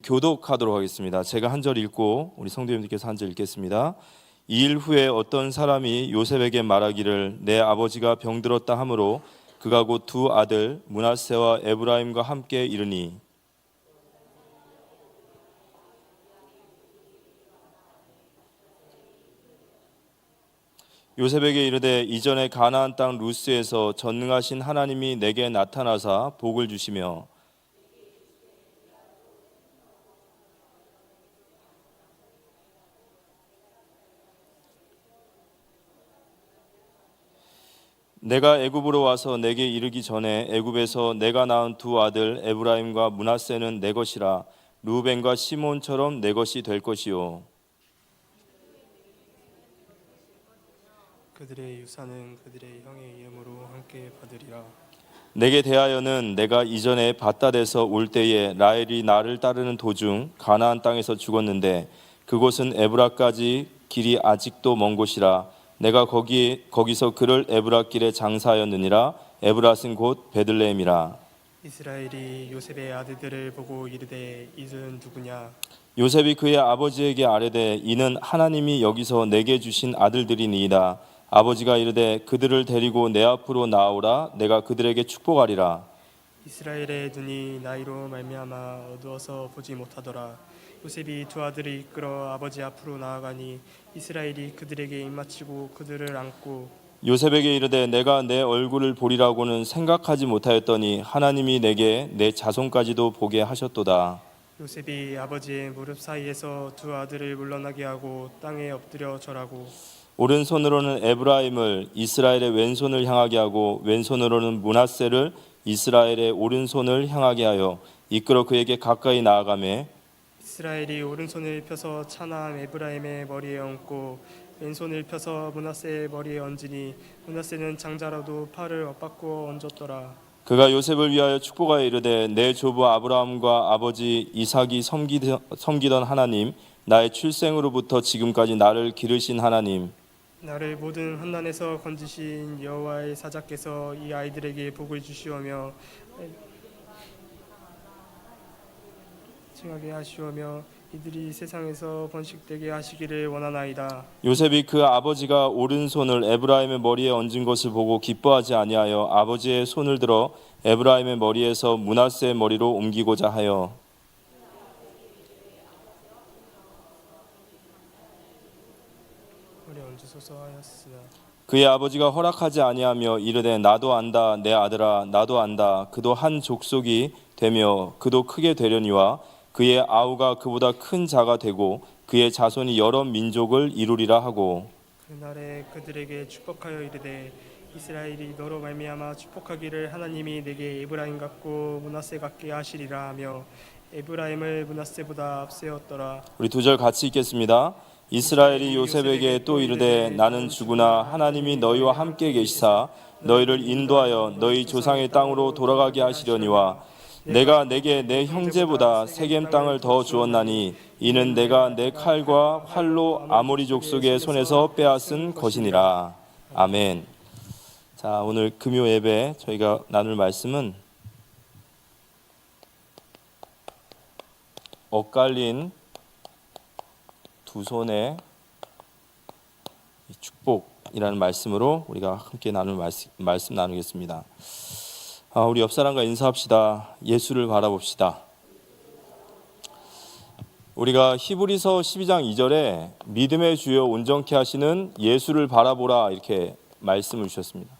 교독하도록 하겠습니다. 제가 한 절 읽고 우리 성도님들께서 한 절 읽겠습니다. 이 일 후에 어떤 사람이 요셉에게 말하기를 내 아버지가 병들었다 하므로 그가 곧 두 아들 므낫세와 에브라임과 함께 이르니 요셉에게 이르되 이전에 가나안 땅 루스에서 전능하신 하나님이 내게 나타나사 복을 주시며 내가 애굽으로 와서 내게 이르기 전에 애굽에서 내가 낳은 두 아들 에브라임과 므낫세는 내 것이라 루벤과 시몬처럼 내 것이 될 것이요 그들의 유산은 그들의 형의 이름으로 함께 받으리라. 내게 대하여는 내가 이전에 밧닷에서 올 때에 라헬이 나를 따르는 도중 가나안 땅에서 죽었는데 그곳은 에브라까지 길이 아직도 먼 곳이라 내가 거기서 그를 에브라길에 장사하였느니라. 에브랏은 곧 베들레헴이라. 이스라엘이 요셉의 아들들을 보고 이르되 이들은 누구냐? 요셉이 그의 아버지에게 아뢰되 이는 하나님이 여기서 내게 주신 아들들이니이다. 아버지가 이르되 그들을 데리고 내 앞으로 나오라. 내가 그들에게 축복하리라. 이스라엘의 눈이 나이로 말미암아 어두워서 보지 못하더라. 요셉이 두 아들을 이끌어 아버지 앞으로 나아가니 이스라엘이 그들에게 입맞추고 그들을 안고 요셉에게 이르되 내가 내 얼굴을 보리라고는 생각하지 못하였더니 하나님이 내게 내 자손까지도 보게 하셨도다. 요셉이 아버지의 무릎 사이에서 두 아들을 물러나게 하고 땅에 엎드려 절하고 오른손으로는 에브라임을 이스라엘의 왼손을 향하게 하고 왼손으로는 므낫세를 이스라엘의 오른손을 향하게 하여 이끌어 그에게 가까이 나아가매 이스라엘이 오른손을 펴서 차나암 에브라임의 머리에 얹고 왼손을 펴서 므낫세의 머리에 얹으니 므낫세는 장자라도 팔을 엇바꾸어 얹었더라. 그가 요셉을 위하여 축복하여 이르되 내 조부 아브라함과 아버지 이삭이 섬기던 하나님 나의 출생으로부터 지금까지 나를 기르신 하나님 나를 모든 환난에서 건지신 여호와의 사자께서 이 아이들에게 복을 주시오며 칭하게 하시오며 이들이 세상에서 번식되게 하시기를 원하나이다. 요셉이 그 아버지가 오른손을 에브라임의 머리에 얹은 것을 보고 기뻐하지 아니하여 아버지의 손을 들어 에브라임의 머리에서 므낫세의 머리로 옮기고자 하여 머리에 얹으소서 하였으나 그의 아버지가 허락하지 아니하며 이르되 나도 안다 내 아들아 나도 안다 그도 한 족속이 되며 그도 크게 되려니와 그의 아우가 그보다 큰 자가 되고 그의 자손이 여러 민족을 이루리라 하고 그날에 그들에게 축복하여 이르되 이스라엘이 너로 말미암아 축복하기를 하나님이 내게 에브라임 같고 므낫세 같게 하시리라 하며 에브라임을 므낫세보다 앞세웠더라. 우리 두 절 같이 읽겠습니다. 이스라엘이 요셉에게 또 이르되 나는 주구나 하나님이 너희와 함께 계시사 너희를 인도하여 너희 조상의 땅으로 돌아가게 하시려니와 내가 내게 내 형제보다 세겜 땅을 더 주었나니 이는 내가 내 칼과 활로 아모리 족속의 손에서 빼앗은 것이니라. 아멘. 자, 오늘 금요 예배 저희가 나눌 말씀은 엇갈린 두 손의 축복이라는 말씀으로 우리가 함께 나눌 말씀 나누겠습니다. 우리 옆 사람과 인사합시다. 예수를 바라봅시다. 우리가 히브리서 12장 2절에 믿음의 주여 온전케 하시는 예수를 바라보라 이렇게 말씀을 주셨습니다.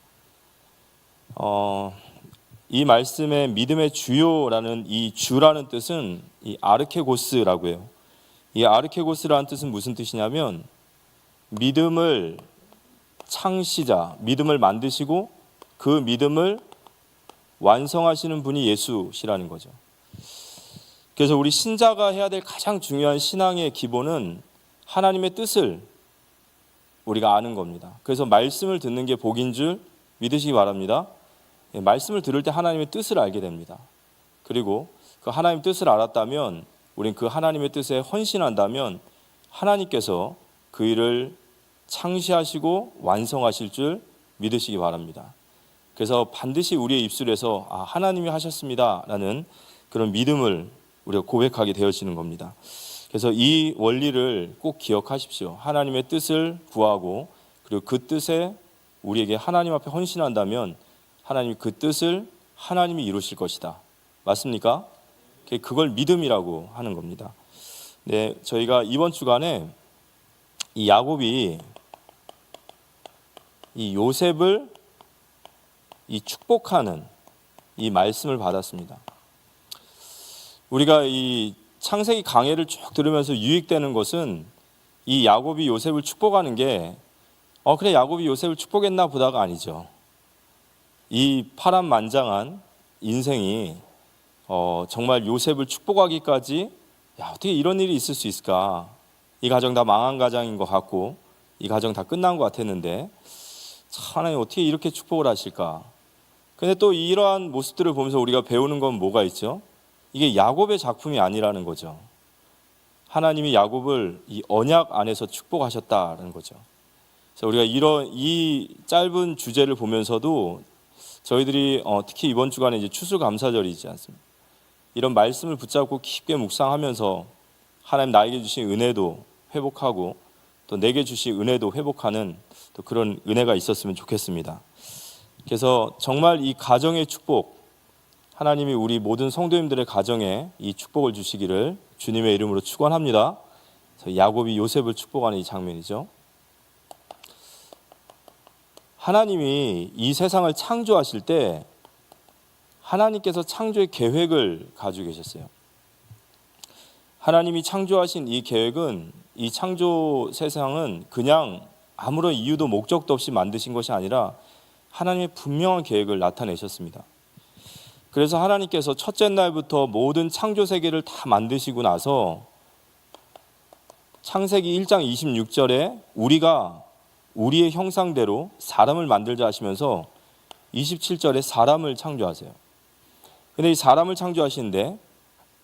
이 말씀의 믿음의 주요라는 이 주라는 뜻은 이 아르케고스라고 해요. 이 아르케고스라는 뜻은 무슨 뜻이냐면 믿음을 창시자, 믿음을 만드시고 그 믿음을 완성하시는 분이 예수시라는 거죠. 그래서 우리 신자가 해야 될 가장 중요한 신앙의 기본은 하나님의 뜻을 우리가 아는 겁니다. 그래서 말씀을 듣는 게 복인 줄 믿으시기 바랍니다. 말씀을 들을 때 하나님의 뜻을 알게 됩니다. 그리고 그 하나님의 뜻을 알았다면 우린 그 하나님의 뜻에 헌신한다면 하나님께서 그 일을 창시하시고 완성하실 줄 믿으시기 바랍니다. 그래서 반드시 우리의 입술에서 하나님이 하셨습니다 라는 그런 믿음을 우리가 고백하게 되어지는 겁니다. 그래서 이 원리를 꼭 기억하십시오. 하나님의 뜻을 구하고 그리고 그 뜻에 우리에게 하나님 앞에 헌신한다면 하나님이 그 뜻을 하나님이 이루실 것이다. 맞습니까? 그걸 믿음이라고 하는 겁니다. 네, 저희가 이번 주간에 이 야곱이 이 요셉을 이 축복하는 이 말씀을 받았습니다. 우리가 이 창세기 강해를 쭉 들으면서 유익되는 것은 이 야곱이 요셉을 축복하는 게 그래 야곱이 요셉을 축복했나 보다가 아니죠. 이 파란만장한 인생이 정말 요셉을 축복하기까지 어떻게 이런 일이 있을 수 있을까? 이 가정 다 망한 가정인 것 같고 이 가정 다 끝난 것 같았는데 하나님 어떻게 이렇게 축복을 하실까? 근데 또 이러한 모습들을 보면서 우리가 배우는 건 뭐가 있죠? 이게 야곱의 작품이 아니라는 거죠. 하나님이 야곱을 이 언약 안에서 축복하셨다는 거죠. 그래서 우리가 이 짧은 주제를 보면서도 저희들이 특히 이번 주간에 이제 추수감사절이지 않습니까? 이런 말씀을 붙잡고 깊게 묵상하면서 하나님 나에게 주신 은혜도 회복하고 또 내게 주신 은혜도 회복하는 또 그런 은혜가 있었으면 좋겠습니다. 그래서 정말 이 가정의 축복, 하나님이 우리 모든 성도님들의 가정에 이 축복을 주시기를 주님의 이름으로 축원합니다. 야곱이 요셉을 축복하는 이 장면이죠. 하나님이 이 세상을 창조하실 때 하나님께서 창조의 계획을 가지고 계셨어요. 하나님이 창조하신 이 계획은 이 창조 세상은 그냥 아무런 이유도 목적도 없이 만드신 것이 아니라 하나님의 분명한 계획을 나타내셨습니다. 그래서 하나님께서 첫째 날부터 모든 창조 세계를 다 만드시고 나서 창세기 1장 26절에 우리가 우리의 형상대로 사람을 만들자 하시면서 27절에 사람을 창조하세요. 근데 이 사람을 창조하시는데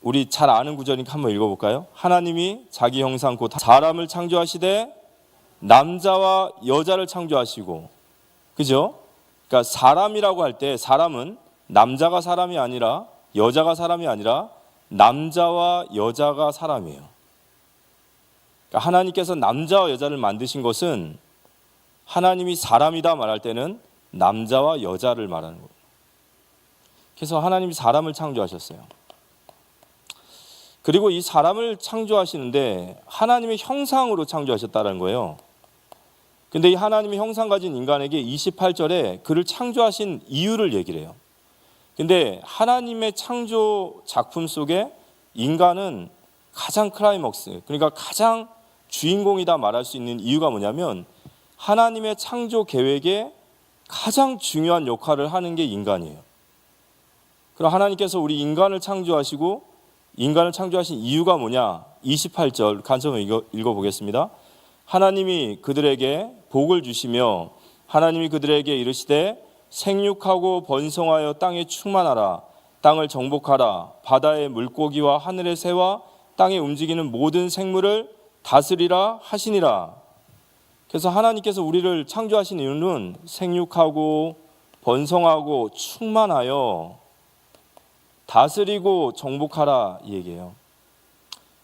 우리 잘 아는 구절이니까 한번 읽어볼까요? 하나님이 자기 형상 곧 사람을 창조하시되 남자와 여자를 창조하시고, 그죠? 그러니까 사람이라고 할 때 사람은 남자가 사람이 아니라 여자가 사람이 아니라 남자와 여자가 사람이에요. 그러니까 하나님께서 남자와 여자를 만드신 것은 하나님이 사람이다 말할 때는 남자와 여자를 말하는 거예요. 그래서 하나님이 사람을 창조하셨어요. 그리고 이 사람을 창조하시는데 하나님의 형상으로 창조하셨다는 거예요. 근데 이 하나님의 형상 가진 인간에게 28절에 그를 창조하신 이유를 얘기를 해요. 근데 하나님의 창조 작품 속에 인간은 가장 클라이먹스, 그러니까 가장 주인공이다 말할 수 있는 이유가 뭐냐면 하나님의 창조 계획에 가장 중요한 역할을 하는 게 인간이에요. 그럼 하나님께서 우리 인간을 창조하시고 인간을 창조하신 이유가 뭐냐? 28절 간절히 읽어보겠습니다. 하나님이 그들에게 복을 주시며 하나님이 그들에게 이르시되 생육하고 번성하여 땅에 충만하라. 땅을 정복하라. 바다의 물고기와 하늘의 새와 땅에 움직이는 모든 생물을 다스리라 하시니라. 그래서 하나님께서 우리를 창조하신 이유는 생육하고 번성하고 충만하여 다스리고 정복하라 이 얘기예요.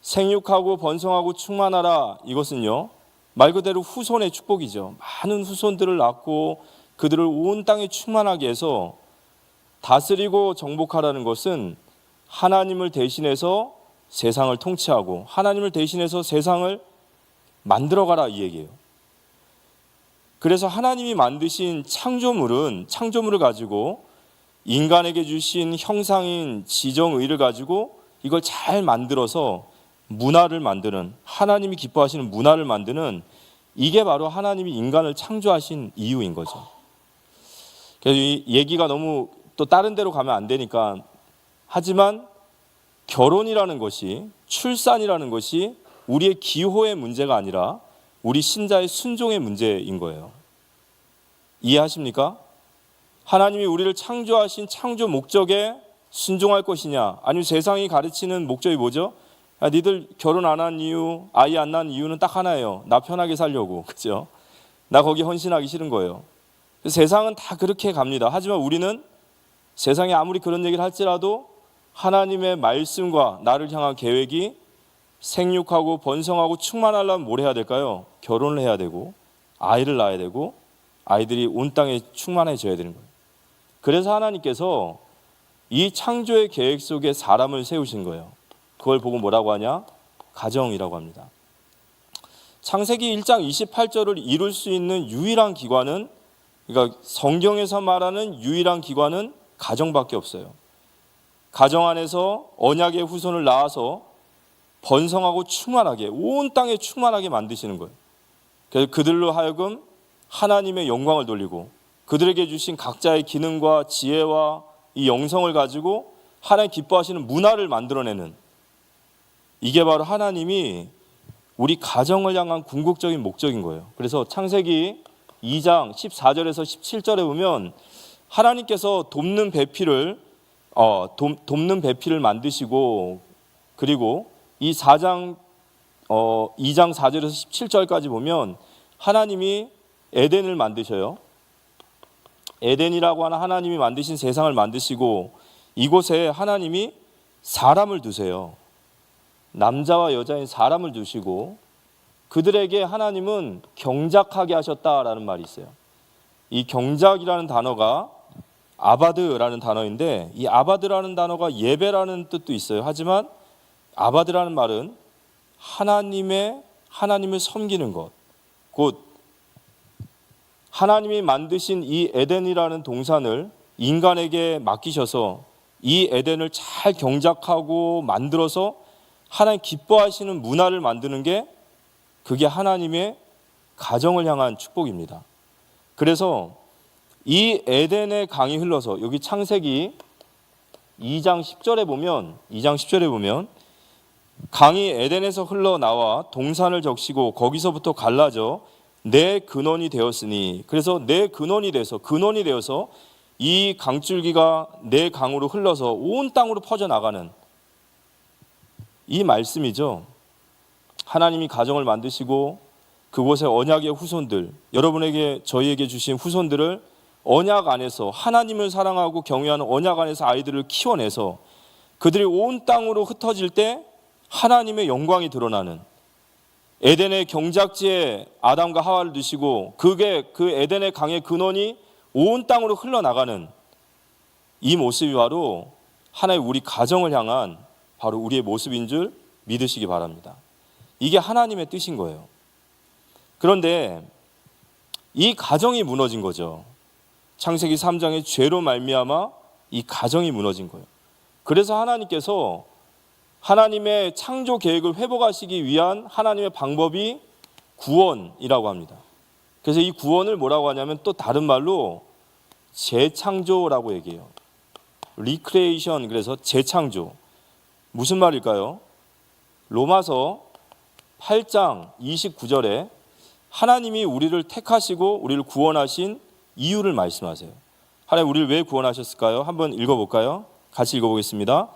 생육하고 번성하고 충만하라, 이것은요 말 그대로 후손의 축복이죠. 많은 후손들을 낳고 그들을 온 땅에 충만하게 해서 다스리고 정복하라는 것은 하나님을 대신해서 세상을 통치하고 하나님을 대신해서 세상을 만들어가라 이 얘기예요. 그래서 하나님이 만드신 창조물을 가지고 인간에게 주신 형상인 지정의를 가지고 이걸 잘 만들어서 문화를 만드는, 하나님이 기뻐하시는 문화를 만드는, 이게 바로 하나님이 인간을 창조하신 이유인 거죠. 그래서 이 얘기가 너무 또 다른 데로 가면 안 되니까, 하지만 결혼이라는 것이, 출산이라는 것이 우리의 기호의 문제가 아니라 우리 신자의 순종의 문제인 거예요. 이해하십니까? 하나님이 우리를 창조하신 창조 목적에 순종할 것이냐, 아니면 세상이 가르치는 목적이 뭐죠? 야, 니들 결혼 안 한 이유, 아이 안 낳은 이유는 딱 하나예요. 나 편하게 살려고. 그죠? 나 거기 헌신하기 싫은 거예요. 세상은 다 그렇게 갑니다. 하지만 우리는 세상이 아무리 그런 얘기를 할지라도 하나님의 말씀과 나를 향한 계획이 생육하고 번성하고 충만하려면 뭘 해야 될까요? 결혼을 해야 되고 아이를 낳아야 되고 아이들이 온 땅에 충만해져야 되는 거예요. 그래서 하나님께서 이 창조의 계획 속에 사람을 세우신 거예요. 그걸 보고 뭐라고 하냐? 가정이라고 합니다. 창세기 1장 28절을 이룰 수 있는 유일한 기관은, 그러니까 성경에서 말하는 유일한 기관은 가정밖에 없어요. 가정 안에서 언약의 후손을 낳아서 번성하고 충만하게, 온 땅에 충만하게 만드시는 거예요. 그래서 그들로 하여금 하나님의 영광을 돌리고 그들에게 주신 각자의 기능과 지혜와 이 영성을 가지고 하나님 기뻐하시는 문화를 만들어내는, 이게 바로 하나님이 우리 가정을 향한 궁극적인 목적인 거예요. 그래서 창세기 2장 14절에서 17절에 보면 하나님께서 돕는 배필을 만드시고, 그리고 이 2장 4절에서 17절까지 보면 하나님이 에덴을 만드셔요. 에덴이라고 하는 하나님이 만드신 세상을 만드시고 이곳에 하나님이 사람을 두세요. 남자와 여자인 사람을 두시고 그들에게 하나님은 경작하게 하셨다라는 말이 있어요. 이 경작이라는 단어가 아바드라는 단어인데, 이 아바드라는 단어가 예배라는 뜻도 있어요. 하지만 아바드라는 말은 하나님을 섬기는 것, 곧 하나님이 만드신 이 에덴이라는 동산을 인간에게 맡기셔서 이 에덴을 잘 경작하고 만들어서 하나님 기뻐하시는 문화를 만드는 게, 그게 하나님의 가정을 향한 축복입니다. 그래서 이 에덴의 강이 흘러서, 여기 창세기 2장 10절에 보면 강이 에덴에서 흘러나와 동산을 적시고 거기서부터 갈라져 내 근원이 되었으니, 그래서 내 근원이 되어서 이 강줄기가 내 강으로 흘러서 온 땅으로 퍼져나가는 이 말씀이죠. 하나님이 가정을 만드시고 그곳에 언약의 후손들, 여러분에게 저희에게 주신 후손들을 언약 안에서, 하나님을 사랑하고 경외하는 언약 안에서 아이들을 키워내서 그들이 온 땅으로 흩어질 때 하나님의 영광이 드러나는, 에덴의 경작지에 아담과 하와를 두시고 그게 그 에덴의 강의 근원이 온 땅으로 흘러나가는 이 모습이 바로 하나의 우리 가정을 향한 바로 우리의 모습인 줄 믿으시기 바랍니다. 이게 하나님의 뜻인 거예요. 그런데 이 가정이 무너진 거죠. 창세기 3장의 죄로 말미암아 이 가정이 무너진 거예요. 그래서 하나님께서 하나님의 창조 계획을 회복하시기 위한 하나님의 방법이 구원이라고 합니다. 그래서 이 구원을 뭐라고 하냐면 또 다른 말로 재창조라고 얘기해요. 리크레이션, 그래서 재창조. 무슨 말일까요? 로마서 8장 29절에 하나님이 우리를 택하시고 우리를 구원하신 이유를 말씀하세요. 하나님 우리를 왜 구원하셨을까요? 한번 읽어볼까요? 같이 읽어보겠습니다.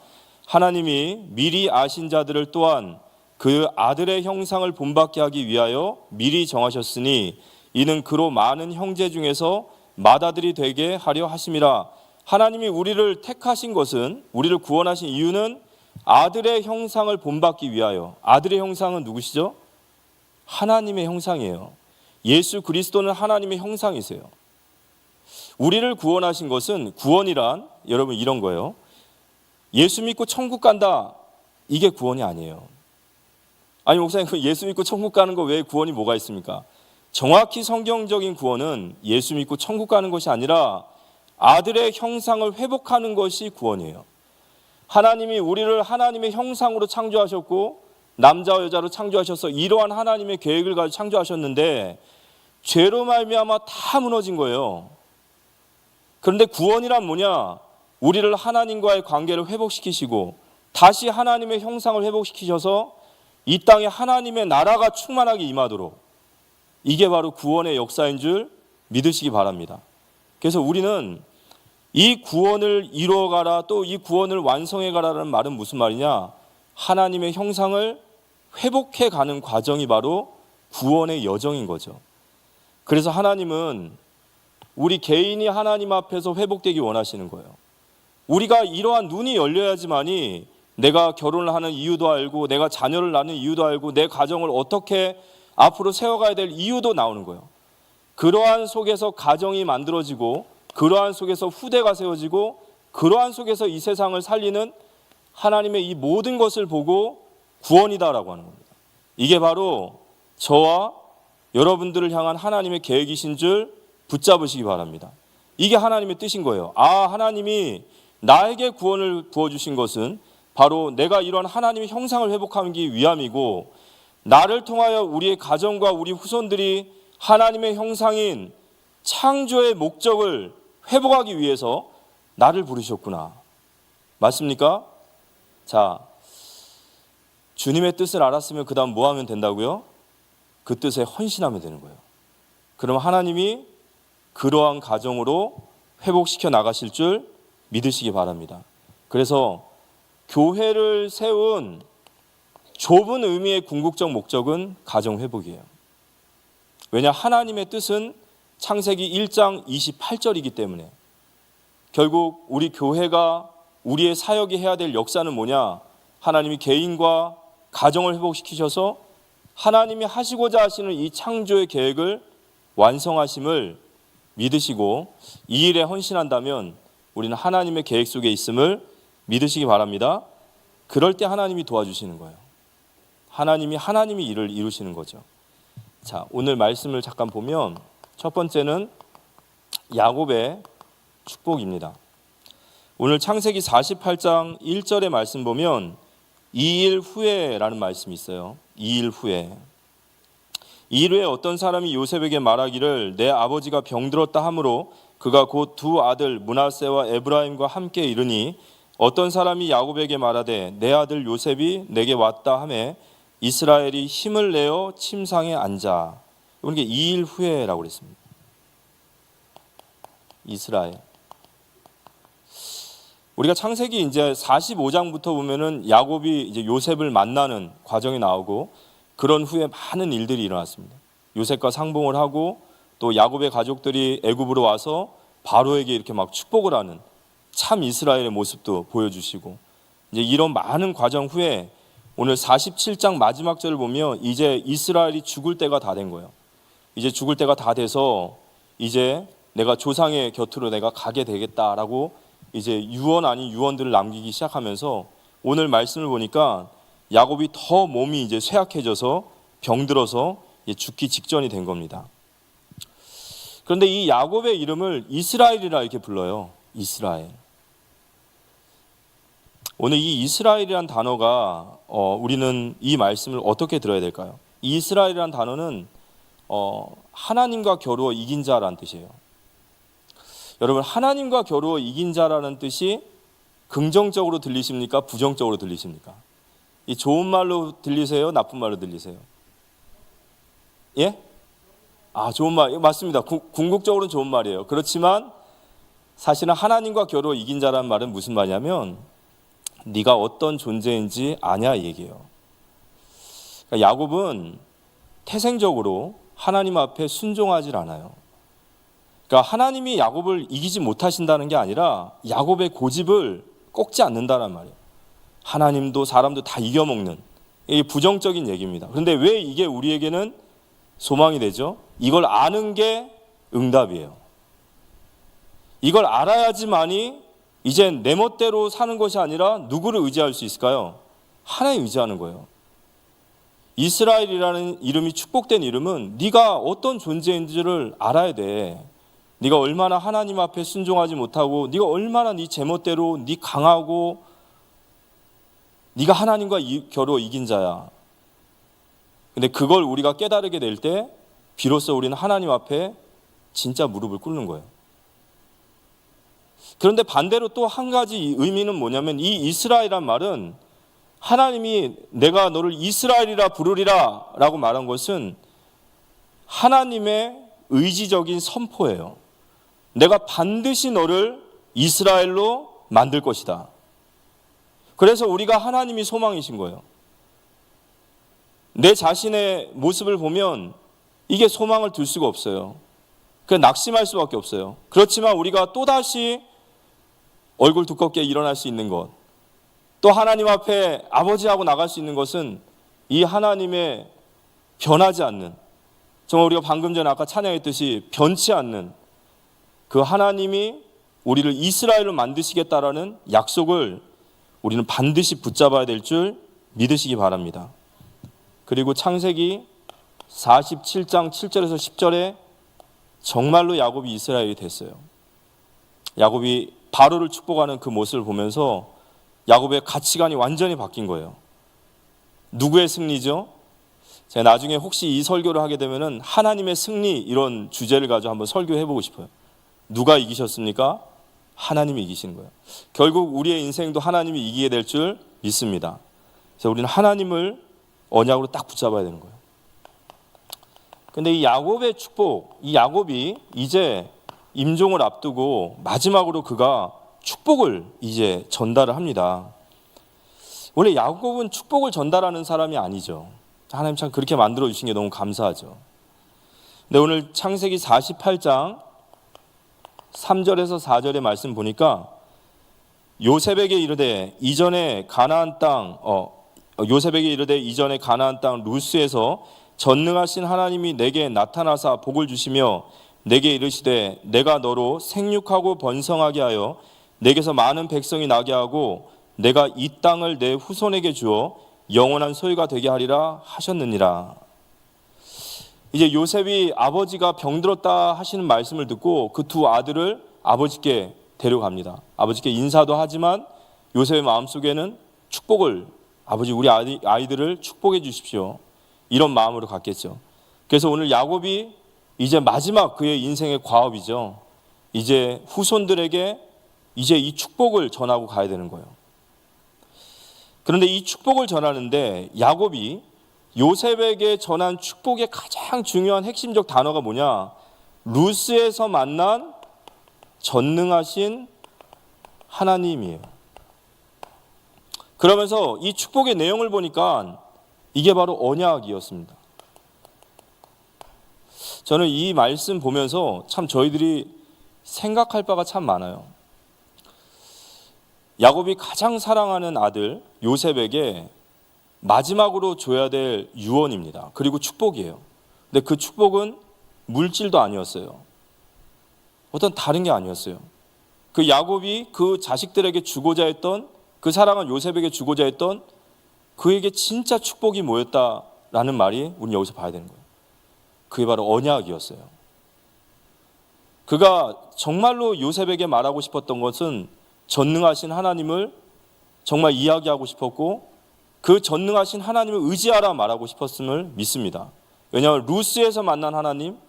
하나님이 미리 아신 자들을 또한 그 아들의 형상을 본받게 하기 위하여 미리 정하셨으니 이는 그로 많은 형제 중에서 맏아들이 되게 하려 하심이라. 하나님이 우리를 택하신 것은, 우리를 구원하신 이유는 아들의 형상을 본받기 위하여. 아들의 형상은 누구시죠? 하나님의 형상이에요. 예수 그리스도는 하나님의 형상이세요. 우리를 구원하신 것은, 구원이란 여러분 이런 거예요. 예수 믿고 천국 간다, 이게 구원이 아니에요. 아니 목사님, 예수 믿고 천국 가는 거 외에 구원이 뭐가 있습니까? 정확히 성경적인 구원은 예수 믿고 천국 가는 것이 아니라 아들의 형상을 회복하는 것이 구원이에요. 하나님이 우리를 하나님의 형상으로 창조하셨고 남자와 여자로 창조하셔서 이러한 하나님의 계획을 가지고 창조하셨는데 죄로 말미암아 다 무너진 거예요. 그런데 구원이란 뭐냐? 우리를 하나님과의 관계를 회복시키시고 다시 하나님의 형상을 회복시키셔서 이 땅에 하나님의 나라가 충만하게 임하도록, 이게 바로 구원의 역사인 줄 믿으시기 바랍니다. 그래서 우리는 이 구원을 이루어가라, 또 이 구원을 완성해가라는 말은 무슨 말이냐? 하나님의 형상을 회복해가는 과정이 바로 구원의 여정인 거죠. 그래서 하나님은 우리 개인이 하나님 앞에서 회복되기 원하시는 거예요. 우리가 이러한 눈이 열려야지만이 내가 결혼을 하는 이유도 알고 내가 자녀를 낳는 이유도 알고 내 가정을 어떻게 앞으로 세워가야 될 이유도 나오는 거예요. 그러한 속에서 가정이 만들어지고 그러한 속에서 후대가 세워지고 그러한 속에서 이 세상을 살리는 하나님의 이 모든 것을 보고 구원이다라고 하는 겁니다. 이게 바로 저와 여러분들을 향한 하나님의 계획이신 줄 붙잡으시기 바랍니다. 이게 하나님의 뜻인 거예요. 하나님이 나에게 구원을 부어주신 것은 바로 내가 이런 하나님의 형상을 회복하기 위함이고 나를 통하여 우리의 가정과 우리 후손들이 하나님의 형상인 창조의 목적을 회복하기 위해서 나를 부르셨구나. 맞습니까? 자, 주님의 뜻을 알았으면 그 다음 뭐 하면 된다고요? 그 뜻에 헌신하면 되는 거예요. 그럼 하나님이 그러한 가정으로 회복시켜 나가실 줄 믿으시기 바랍니다. 그래서 교회를 세운 좁은 의미의 궁극적 목적은 가정 회복이에요. 왜냐, 하나님의 뜻은 창세기 1장 28절이기 때문에 결국 우리 교회가 우리의 사역이 해야 될 역사는 뭐냐? 하나님이 개인과 가정을 회복시키셔서 하나님이 하시고자 하시는 이 창조의 계획을 완성하심을 믿으시고 이 일에 헌신한다면 우리는 하나님의 계획 속에 있음을 믿으시기 바랍니다. 그럴 때 하나님이 도와주시는 거예요. 하나님이 일을 이루시는 거죠. 자, 오늘 말씀을 잠깐 보면 첫 번째는 야곱의 축복입니다. 오늘 창세기 48장 1절의 말씀 보면 2일 후에라는 말씀이 있어요. 2일 후에. 2일 후에 어떤 사람이 요셉에게 말하기를 내 아버지가 병들었다 하므로 그가 곧 두 아들 므낫세와 에브라임과 함께 이르니 어떤 사람이 야곱에게 말하되 내 아들 요셉이 내게 왔다 하매 이스라엘이 힘을 내어 침상에 앉아. 이게 2일 후에라고 그랬습니다. 이스라엘. 우리가 창세기 이제 45장부터 보면은 야곱이 이제 요셉을 만나는 과정이 나오고 그런 후에 많은 일들이 일어났습니다. 요셉과 상봉을 하고 또 야곱의 가족들이 애굽으로 와서 바로에게 이렇게 막 축복을 하는 참 이스라엘의 모습도 보여주시고 이제 이런 많은 과정 후에 오늘 47장 마지막 절을 보면 이제 이스라엘이 죽을 때가 다 된 거예요. 이제 죽을 때가 다 돼서 이제 내가 조상의 곁으로 내가 가게 되겠다라고 이제 유언 아닌 유언들을 남기기 시작하면서 오늘 말씀을 보니까 야곱이 더 몸이 이제 쇠약해져서 병들어서 죽기 직전이 된 겁니다. 그런데 이 야곱의 이름을 이스라엘이라 이렇게 불러요. 이스라엘. 오늘 이 이스라엘이란 단어가 우리는 이 말씀을 어떻게 들어야 될까요? 이스라엘이란 단어는 하나님과 겨루어 이긴 자라는 뜻이에요. 여러분, 하나님과 겨루어 이긴 자라는 뜻이 긍정적으로 들리십니까? 부정적으로 들리십니까? 이 좋은 말로 들리세요? 나쁜 말로 들리세요? 예? 좋은 말, 맞습니다. 궁극적으로는 좋은 말이에요. 그렇지만 사실은 하나님과 겨루어 이긴 자라는 말은 무슨 말이냐면 네가 어떤 존재인지 아냐 이 얘기예요. 그러니까 야곱은 태생적으로 하나님 앞에 순종하지 않아요. 그러니까 하나님이 야곱을 이기지 못하신다는 게 아니라 야곱의 고집을 꺾지 않는다는 말이에요. 하나님도 사람도 다 이겨먹는, 이게 부정적인 얘기입니다. 그런데 왜 이게 우리에게는 소망이 되죠? 이걸 아는 게 응답이에요. 이걸 알아야지만이 이젠 내 멋대로 사는 것이 아니라 누구를 의지할 수 있을까요? 하나님 의지하는 거예요. 이스라엘이라는 이름이 축복된 이름은 네가 어떤 존재인지를 알아야 돼. 네가 얼마나 하나님 앞에 순종하지 못하고 네가 얼마나 네 제멋대로 네 강하고 네가 하나님과 겨루어 이긴 자야. 근데 그걸 우리가 깨달게 될 때 비로소 우리는 하나님 앞에 진짜 무릎을 꿇는 거예요. 그런데 반대로 또 한 가지 의미는 뭐냐면 이 이스라엘이란 말은 하나님이 내가 너를 이스라엘이라 부르리라 라고 말한 것은 하나님의 의지적인 선포예요. 내가 반드시 너를 이스라엘로 만들 것이다. 그래서 우리가 하나님이 소망이신 거예요. 내 자신의 모습을 보면 이게 소망을 둘 수가 없어요. 그냥 낙심할 수밖에 없어요. 그렇지만 우리가 또다시 얼굴 두껍게 일어날 수 있는 것, 또 하나님 앞에 아버지하고 나갈 수 있는 것은 이 하나님의 변하지 않는, 정말 우리가 방금 전에 아까 찬양했듯이 변치 않는 그 하나님이 우리를 이스라엘로 만드시겠다라는 약속을 우리는 반드시 붙잡아야 될 줄 믿으시기 바랍니다. 그리고 창세기 47장 7절에서 10절에 정말로 야곱이 이스라엘이 됐어요. 야곱이 바로를 축복하는 그 모습을 보면서 야곱의 가치관이 완전히 바뀐 거예요. 누구의 승리죠? 제가 나중에 혹시 이 설교를 하게 되면은 하나님의 승리 이런 주제를 가지고 한번 설교해 보고 싶어요. 누가 이기셨습니까? 하나님이 이기신 거예요. 결국 우리의 인생도 하나님이 이기게 될 줄 믿습니다. 그래서 우리는 하나님을 언약으로 딱 붙잡아야 되는 거예요. 근데 이 야곱의 축복, 이 야곱이 이제 임종을 앞두고 마지막으로 그가 축복을 이제 전달을 합니다. 원래 야곱은 축복을 전달하는 사람이 아니죠. 하나님 참 그렇게 만들어 주신 게 너무 감사하죠. 근데 오늘 창세기 48장 3절에서 4절의 말씀 보니까 요셉에게 이르되 이전에 가나안 땅 루스에서 전능하신 하나님이 내게 나타나사 복을 주시며 내게 이르시되 내가 너로 생육하고 번성하게 하여 내게서 많은 백성이 나게 하고 내가 이 땅을 내 후손에게 주어 영원한 소유가 되게 하리라 하셨느니라. 이제 요셉이 아버지가 병들었다 하시는 말씀을 듣고 그 두 아들을 아버지께 데려갑니다. 아버지께 인사도 하지만 요셉의 마음속에는 축복을, 아버지 우리 아이들을 축복해 주십시오, 이런 마음으로 갔겠죠. 그래서 오늘 야곱이 이제 마지막 그의 인생의 과업이죠. 이제 후손들에게 이제 이 축복을 전하고 가야 되는 거예요. 그런데 이 축복을 전하는데 야곱이 요셉에게 전한 축복의 가장 중요한 핵심적 단어가 뭐냐? 루스에서 만난 전능하신 하나님이에요. 그러면서 이 축복의 내용을 보니까 이게 바로 언약이었습니다. 저는 이 말씀 보면서 참 저희들이 생각할 바가 참 많아요. 야곱이 가장 사랑하는 아들 요셉에게 마지막으로 줘야 될 유언입니다. 그리고 축복이에요. 근데 그 축복은 물질도 아니었어요. 어떤 다른 게 아니었어요. 그 야곱이 그 자식들에게 주고자 했던, 그 사랑한 요셉에게 주고자 했던 그에게 진짜 축복이 뭐였다라는 말이 우리는 여기서 봐야 되는 거예요. 그게 바로 언약이었어요. 그가 정말로 요셉에게 말하고 싶었던 것은 전능하신 하나님을 정말 이야기하고 싶었고 그 전능하신 하나님을 의지하라 말하고 싶었음을 믿습니다. 왜냐하면 루스에서 만난 하나님,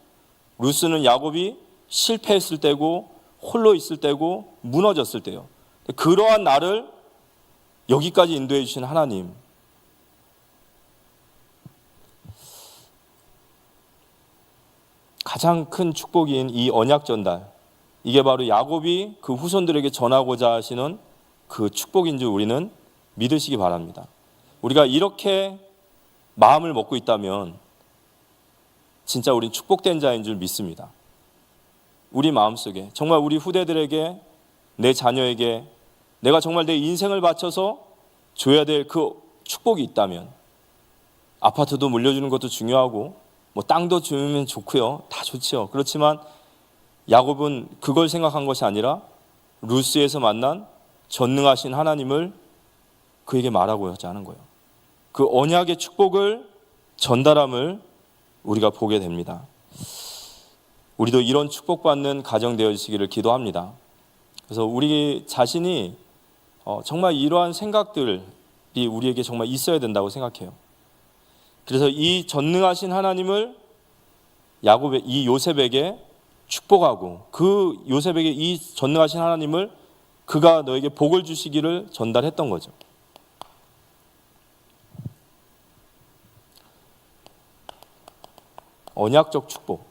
루스는 야곱이 실패했을 때고 홀로 있을 때고 무너졌을 때요. 그러한 나를 여기까지 인도해 주신 하나님, 가장 큰 축복인 이 언약 전달, 이게 바로 야곱이 그 후손들에게 전하고자 하시는 그 축복인 줄 우리는 믿으시기 바랍니다. 우리가 이렇게 마음을 먹고 있다면 진짜 우린 축복된 자인 줄 믿습니다. 우리 마음속에 정말 우리 후대들에게, 내 자녀에게 내가 정말 내 인생을 바쳐서 줘야 될 그 축복이 있다면, 아파트도 물려주는 것도 중요하고 뭐 땅도 주면 좋고요, 다 좋죠. 그렇지만 야곱은 그걸 생각한 것이 아니라 루스에서 만난 전능하신 하나님을 그에게 말하고자 하는 거예요. 그 언약의 축복을 전달함을 우리가 보게 됩니다. 우리도 이런 축복받는 가정 되어지시기를 기도합니다. 그래서 우리 자신이 정말 이러한 생각들이 우리에게 정말 있어야 된다고 생각해요. 그래서 이 전능하신 하나님을 이 요셉에게 축복하고 그 요셉에게 이 전능하신 하나님을 그가 너에게 복을 주시기를 전달했던 거죠. 언약적 축복.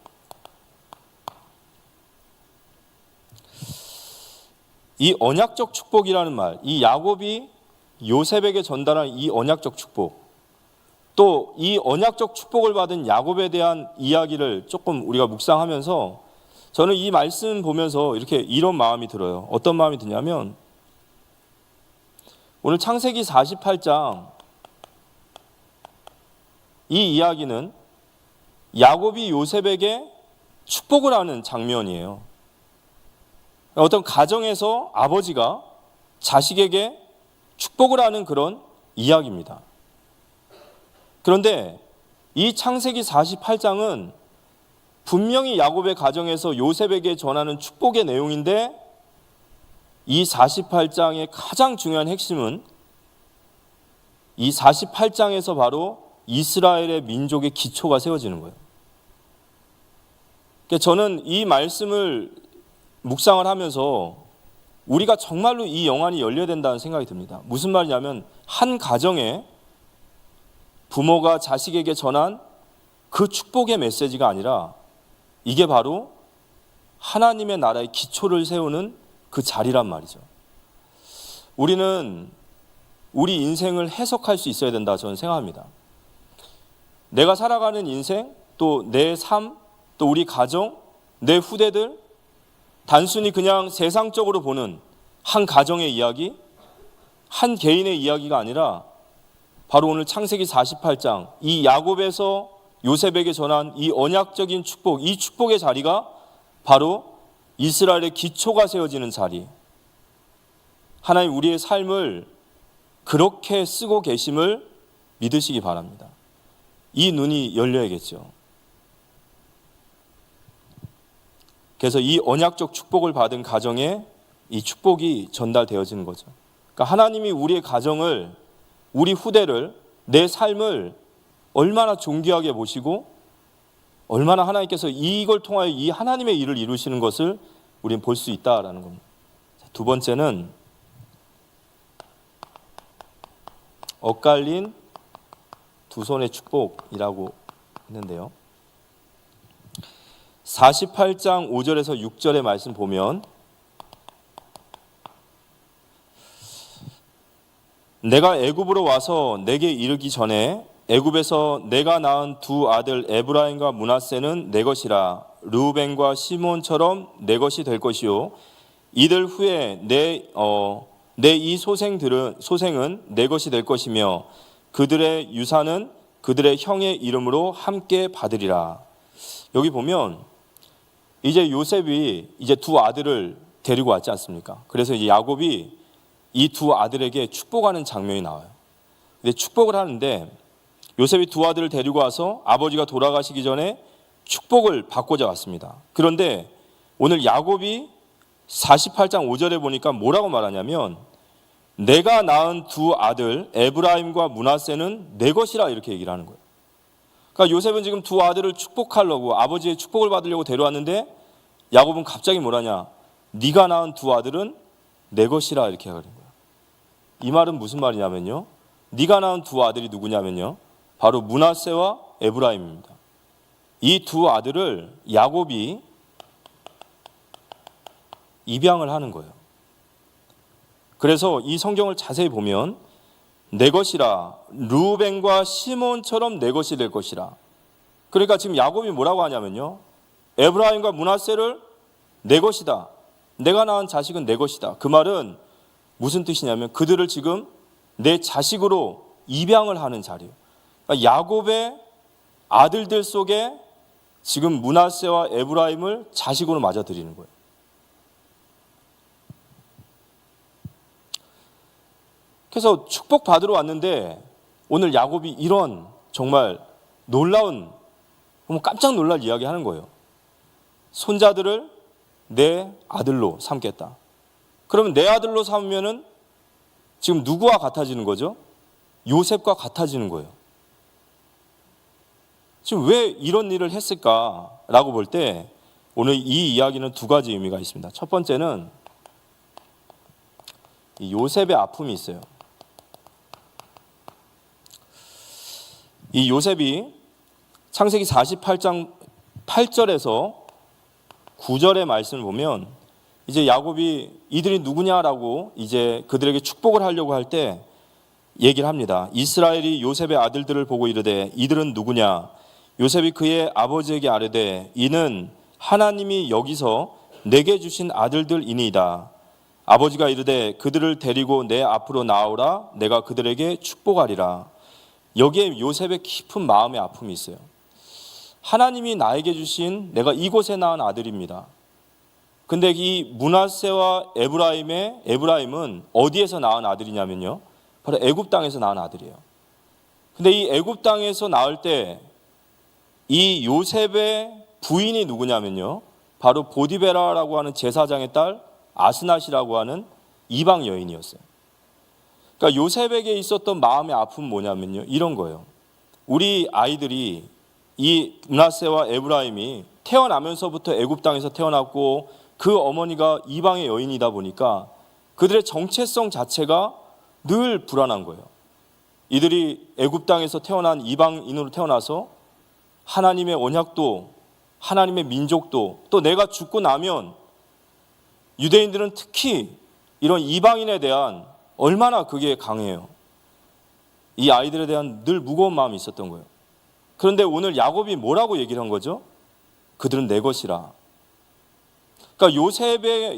이 언약적 축복이라는 말, 이 야곱이 요셉에게 전달한 이 언약적 축복, 또 이 언약적 축복을 받은 야곱에 대한 이야기를 조금 우리가 묵상하면서 저는 이 말씀 보면서 이런 마음이 들어요. 어떤 마음이 드냐면 오늘 창세기 48장 이 이야기는 야곱이 요셉에게 축복을 하는 장면이에요. 어떤 가정에서 아버지가 자식에게 축복을 하는 그런 이야기입니다. 그런데 이 창세기 48장은 분명히 야곱의 가정에서 요셉에게 전하는 축복의 내용인데 이 48장의 가장 중요한 핵심은 이 48장에서 바로 이스라엘의 민족의 기초가 세워지는 거예요. 그러니까 저는 이 말씀을 묵상을 하면서 우리가 정말로 이 영안이 열려야 된다는 생각이 듭니다. 무슨 말이냐면 한 가정에 부모가 자식에게 전한 그 축복의 메시지가 아니라 이게 바로 하나님의 나라의 기초를 세우는 그 자리란 말이죠. 우리는 우리 인생을 해석할 수 있어야 된다 저는 생각합니다. 내가 살아가는 인생, 또 내 삶, 또 우리 가정, 내 후대들, 단순히 그냥 세상적으로 보는 한 가정의 이야기, 한 개인의 이야기가 아니라 바로 오늘 창세기 48장 이 야곱에서 요셉에게 전한 이 언약적인 축복, 이 축복의 자리가 바로 이스라엘의 기초가 세워지는 자리. 하나님 우리의 삶을 그렇게 쓰고 계심을 믿으시기 바랍니다. 이 눈이 열려야겠죠. 그래서 이 언약적 축복을 받은 가정에 이 축복이 전달되어지는 거죠. 그러니까 하나님이 우리의 가정을, 우리 후대를, 내 삶을 얼마나 존귀하게 보시고 얼마나 하나님께서 이걸 통하여 이 하나님의 일을 이루시는 것을 우리는 볼 수 있다라는 겁니다. 두 번째는 엇갈린 두 손의 축복이라고 했는데요. 48장 5절에서 6절의 말씀 보면 내가 애굽으로 와서 내게 이르기 전에 애굽에서 내가 낳은 두 아들 에브라임과 므낫세는 내 것이라. 르우벤과 시몬처럼 내 것이 될 것이요 이들 후에 내 이 소생은 내 것이 될 것이며 그들의 유산은 그들의 형의 이름으로 함께 받으리라. 여기 보면 이제 요셉이 이제 두 아들을 데리고 왔지 않습니까? 그래서 이제 야곱이 이 두 아들에게 축복하는 장면이 나와요. 근데 축복을 하는데 요셉이 두 아들을 데리고 와서 아버지가 돌아가시기 전에 축복을 받고자 왔습니다. 그런데 오늘 야곱이 48장 5절에 보니까 뭐라고 말하냐면 내가 낳은 두 아들 에브라임과 므낫세는 내 것이라 이렇게 얘기를 하는 거예요. 그러니까 요셉은 지금 두 아들을 축복하려고 아버지의 축복을 받으려고 데려왔는데 야곱은 갑자기 뭐라냐? 네가 낳은 두 아들은 내 것이라 이렇게 하는 거예요. 이 말은 무슨 말이냐면요. 네가 낳은 두 아들이 누구냐면요. 바로 므낫세와 에브라임입니다. 이 두 아들을 야곱이 입양을 하는 거예요. 그래서 이 성경을 자세히 보면 내 것이라 르우벤과 시몬처럼 내 것이 될 것이라. 그러니까 지금 야곱이 뭐라고 하냐면요. 에브라임과 므낫세를 내 것이다. 내가 낳은 자식은 내 것이다. 그 말은 무슨 뜻이냐면 그들을 지금 내 자식으로 입양을 하는 자리예요. 그러니까 야곱의 아들들 속에 지금 므낫세와 에브라임을 자식으로 맞아들이는 거예요. 그래서 축복받으러 왔는데 오늘 야곱이 이런 정말 놀라운, 깜짝 놀랄 이야기 하는 거예요. 손자들을 내 아들로 삼겠다. 그러면 내 아들로 삼으면은 지금 누구와 같아지는 거죠? 요셉과 같아지는 거예요. 지금 왜 이런 일을 했을까라고 볼 때 오늘 이 이야기는 두 가지 의미가 있습니다. 첫 번째는 이 요셉의 아픔이 있어요. 이 요셉이 창세기 48장 8절에서 9절의 말씀을 보면 이제 야곱이 이들이 누구냐라고 이제 그들에게 축복을 하려고 할 때 얘기를 합니다. 이스라엘이 요셉의 아들들을 보고 이르되 이들은 누구냐? 요셉이 그의 아버지에게 아뢰되 이는 하나님이 여기서 내게 주신 아들들이니이다. 아버지가 이르되 그들을 데리고 내 앞으로 나오라. 내가 그들에게 축복하리라. 여기에 요셉의 깊은 마음의 아픔이 있어요. 하나님이 나에게 주신 내가 이곳에 낳은 아들입니다. 근데 이 므낫세와 에브라임은 어디에서 낳은 아들이냐면요, 바로 애굽 땅에서 낳은 아들이에요. 근데 이 애굽 땅에서 낳을 때 이 요셉의 부인이 누구냐면요, 바로 보디베라라고 하는 제사장의 딸 아스낫이라고 하는 이방 여인이었어요. 그러니까 요셉에게 있었던 마음의 아픔은 뭐냐면요, 이런 거예요. 우리 아이들이 이 므낫세와 에브라임이 태어나면서부터 애굽 땅에서 태어났고 그 어머니가 이방의 여인이다 보니까 그들의 정체성 자체가 늘 불안한 거예요. 이들이 애굽 땅에서 태어난 이방인으로 태어나서 하나님의 언약도, 하나님의 민족도, 또 내가 죽고 나면 유대인들은 특히 이런 이방인에 대한 얼마나 그게 강해요. 이 아이들에 대한 늘 무거운 마음이 있었던 거예요. 그런데 오늘 야곱이 뭐라고 얘기를 한 거죠? 그들은 내 것이라. 그러니까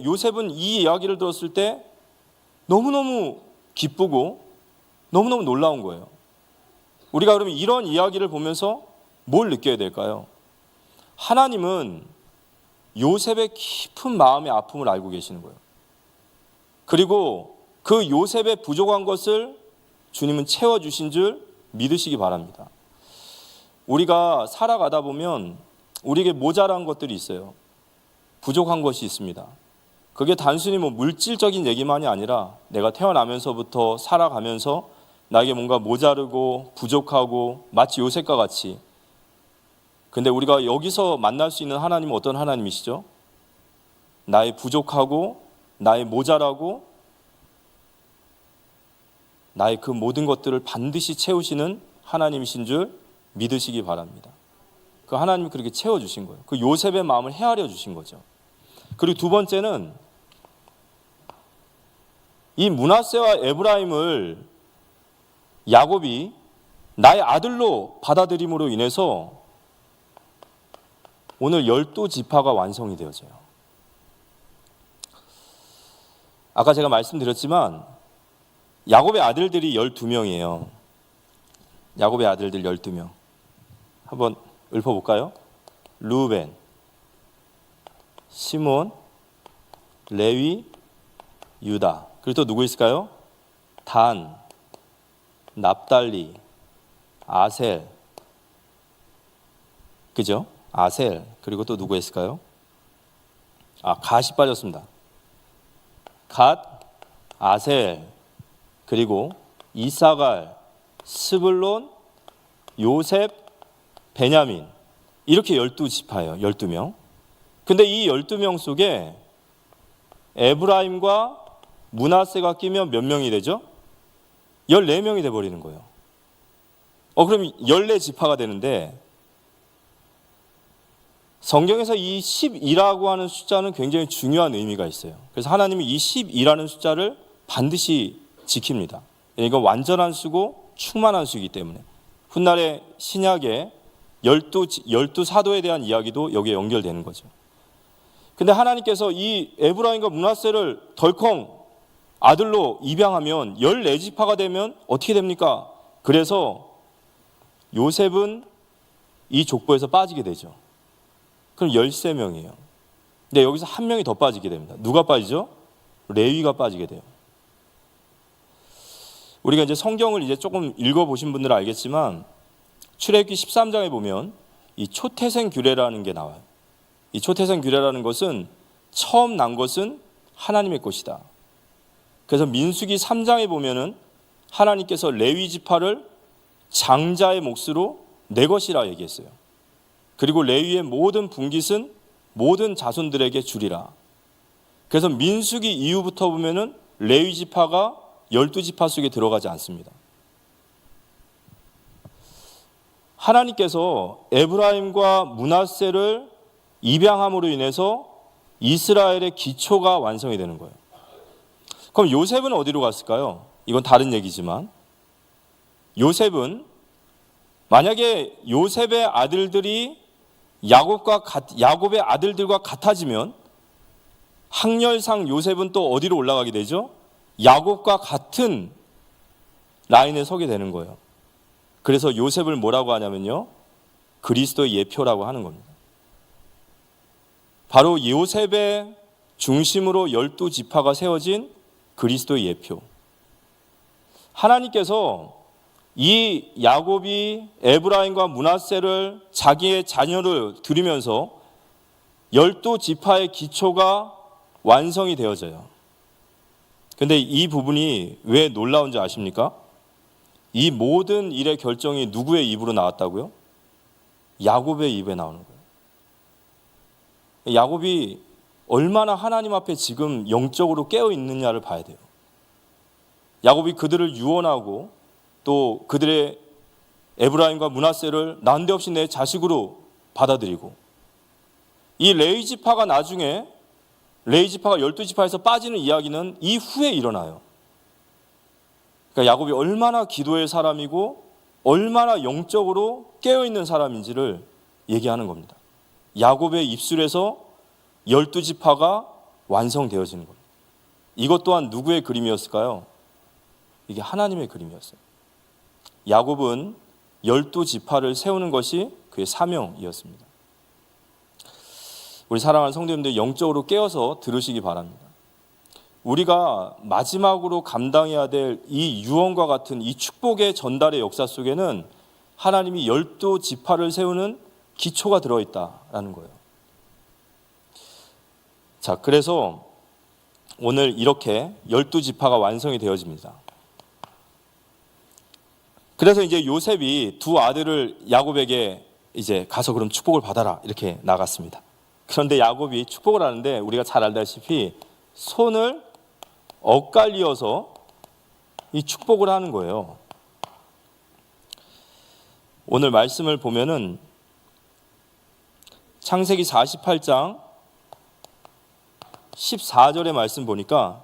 요셉은 이 이야기를 들었을 때 너무너무 기쁘고 너무너무 놀라운 거예요. 우리가 그러면 이런 이야기를 보면서 뭘 느껴야 될까요? 하나님은 요셉의 깊은 마음의 아픔을 알고 계시는 거예요. 그리고 그 요셉의 부족한 것을 주님은 채워주신 줄 믿으시기 바랍니다. 우리가 살아가다 보면 우리에게 모자란 것들이 있어요. 부족한 것이 있습니다. 그게 단순히 물질적인 얘기만이 아니라 내가 태어나면서부터 살아가면서 나에게 뭔가 모자르고 부족하고 마치 요셉과 같이. 근데 우리가 여기서 만날 수 있는 하나님은 어떤 하나님이시죠? 나의 부족하고 나의 모자라고 나의 그 모든 것들을 반드시 채우시는 하나님이신 줄 믿으시기 바랍니다. 그 하나님이 그렇게 채워주신 거예요. 그 요셉의 마음을 헤아려 주신 거죠. 그리고 두 번째는 이 므낫세와 에브라임을 야곱이 나의 아들로 받아들임으로 인해서 오늘 12지파가 완성이 되어져요. 아까 제가 말씀드렸지만 야곱의 아들들이 12명이에요. 야곱의 아들들 12명. 한번 읊어볼까요? 루벤, 시몬, 레위, 유다. 그리고 또 누구 있을까요? 단, 납달리, 아셀. 그죠? 아셀. 그리고 또 누구 있을까요? 갓이 빠졌습니다. 갓, 아셀, 그리고 이사갈, 스불론, 요셉, 베냐민. 이렇게 12지파예요. 12명. 근데 이 12명 속에 에브라임과 므낫세가 끼면 몇 명이 되죠? 14명이 돼버리는 거예요. 그럼 14지파가 되는데 성경에서 이 12라고 하는 숫자는 굉장히 중요한 의미가 있어요. 그래서 하나님이 이 12라는 숫자를 반드시 지킵니다. 이건 완전한 수고 충만한 수이기 때문에 훗날에 신약에 12 사도에 대한 이야기도 여기에 연결되는 거죠. 근데 하나님께서 이 에브라임과 므낫세를 덜컹 아들로 입양하면 14지파가 되면 어떻게 됩니까? 그래서 요셉은 이 족보에서 빠지게 되죠. 그럼 13명이에요. 근데 여기서 한 명이 더 빠지게 됩니다. 누가 빠지죠? 레위가 빠지게 돼요. 우리가 이제 성경을 이제 조금 읽어보신 분들은 알겠지만 출애굽기 13장에 보면 이 초태생 규례라는 게 나와요. 이 초태생 규례라는 것은 처음 난 것은 하나님의 것이다. 그래서 민수기 3장에 보면은 하나님께서 레위 지파를 장자의 몫으로 내 것이라 얘기했어요. 그리고 레위의 모든 분깃은 모든 자손들에게 주리라. 그래서 민수기 이후부터 보면은 레위 지파가 12지파 속에 들어가지 않습니다. 하나님께서 에브라임과 므낫세를 입양함으로 인해서 이스라엘의 기초가 완성이 되는 거예요. 그럼 요셉은 어디로 갔을까요? 이건 다른 얘기지만 요셉은 만약에 요셉의 아들들이 야곱의 아들들과 같아지면 항렬상 요셉은 또 어디로 올라가게 되죠? 야곱과 같은 라인에 서게 되는 거예요. 그래서 요셉을 뭐라고 하냐면요, 그리스도의 예표라고 하는 겁니다. 바로 요셉의 중심으로 12지파가 세워진 그리스도의 예표. 하나님께서 이 야곱이 에브라임과 므낫세를 자기의 자녀를 들이면서 12지파의 기초가 완성이 되어져요. 근데 이 부분이 왜 놀라운지 아십니까? 이 모든 일의 결정이 누구의 입으로 나왔다고요? 야곱의 입에 나오는 거예요. 야곱이 얼마나 하나님 앞에 지금 영적으로 깨어 있느냐를 봐야 돼요. 야곱이 그들을 유언하고 또 그들의 에브라임과 므낫세를 난데없이 내 자식으로 받아들이고, 이 레위지파가 나중에 레위지파가 12지파에서 빠지는 이야기는 이후에 일어나요. 그러니까 야곱이 얼마나 기도의 사람이고 얼마나 영적으로 깨어있는 사람인지를 얘기하는 겁니다. 야곱의 입술에서 12지파가 완성되어지는 겁니다. 이것 또한 누구의 그림이었을까요? 이게 하나님의 그림이었어요. 야곱은 12지파를 세우는 것이 그의 사명이었습니다. 우리 사랑하는 성도님들, 영적으로 깨어서 들으시기 바랍니다. 우리가 마지막으로 감당해야 될 이 유언과 같은 이 축복의 전달의 역사 속에는 하나님이 12지파를 세우는 기초가 들어있다라는 거예요. 자, 그래서 오늘 이렇게 12지파가 완성이 되어집니다. 그래서 이제 요셉이 두 아들을 야곱에게 이제 가서 그럼 축복을 받아라 이렇게 나갔습니다. 그런데 야곱이 축복을 하는데 우리가 잘 알다시피 손을 엇갈리어서 이 축복을 하는 거예요. 오늘 말씀을 보면은 창세기 48장 14절의 말씀 보니까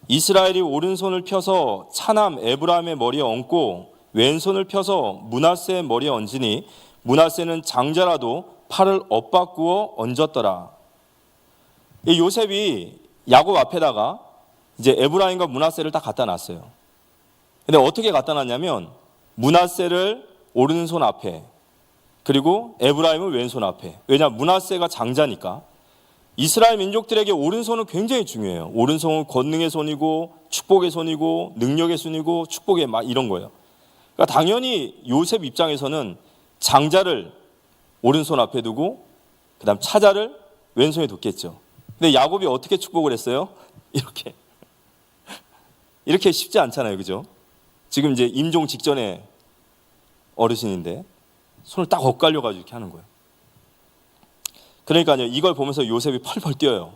이스라엘이 오른손을 펴서 차남 에브라임의 머리에 얹고 왼손을 펴서 므낫세의 머리에 얹으니 므낫세는 장자라도 팔을 엇바꾸어 얹었더라. 이 요셉이 야곱 앞에다가 이제 에브라임과 므낫세를 딱 갖다 놨어요. 근데 어떻게 갖다 놨냐면 므낫세를 오른손 앞에, 그리고 에브라임을 왼손 앞에. 왜냐, 므낫세가 장자니까. 이스라엘 민족들에게 오른손은 굉장히 중요해요. 오른손은 권능의 손이고 축복의 손이고 능력의 손이고 축복의 막 이런 거예요. 그러니까 당연히 요셉 입장에서는 장자를 오른손 앞에 두고 그다음 차자를 왼손에 뒀겠죠. 근데 야곱이 어떻게 축복을 했어요? 이렇게 쉽지 않잖아요, 그죠? 지금 이제 임종 직전에 어르신인데 손을 딱 엇갈려 가지고 이렇게 하는 거예요. 그러니까요, 이걸 보면서 요셉이 펄펄 뛰어요.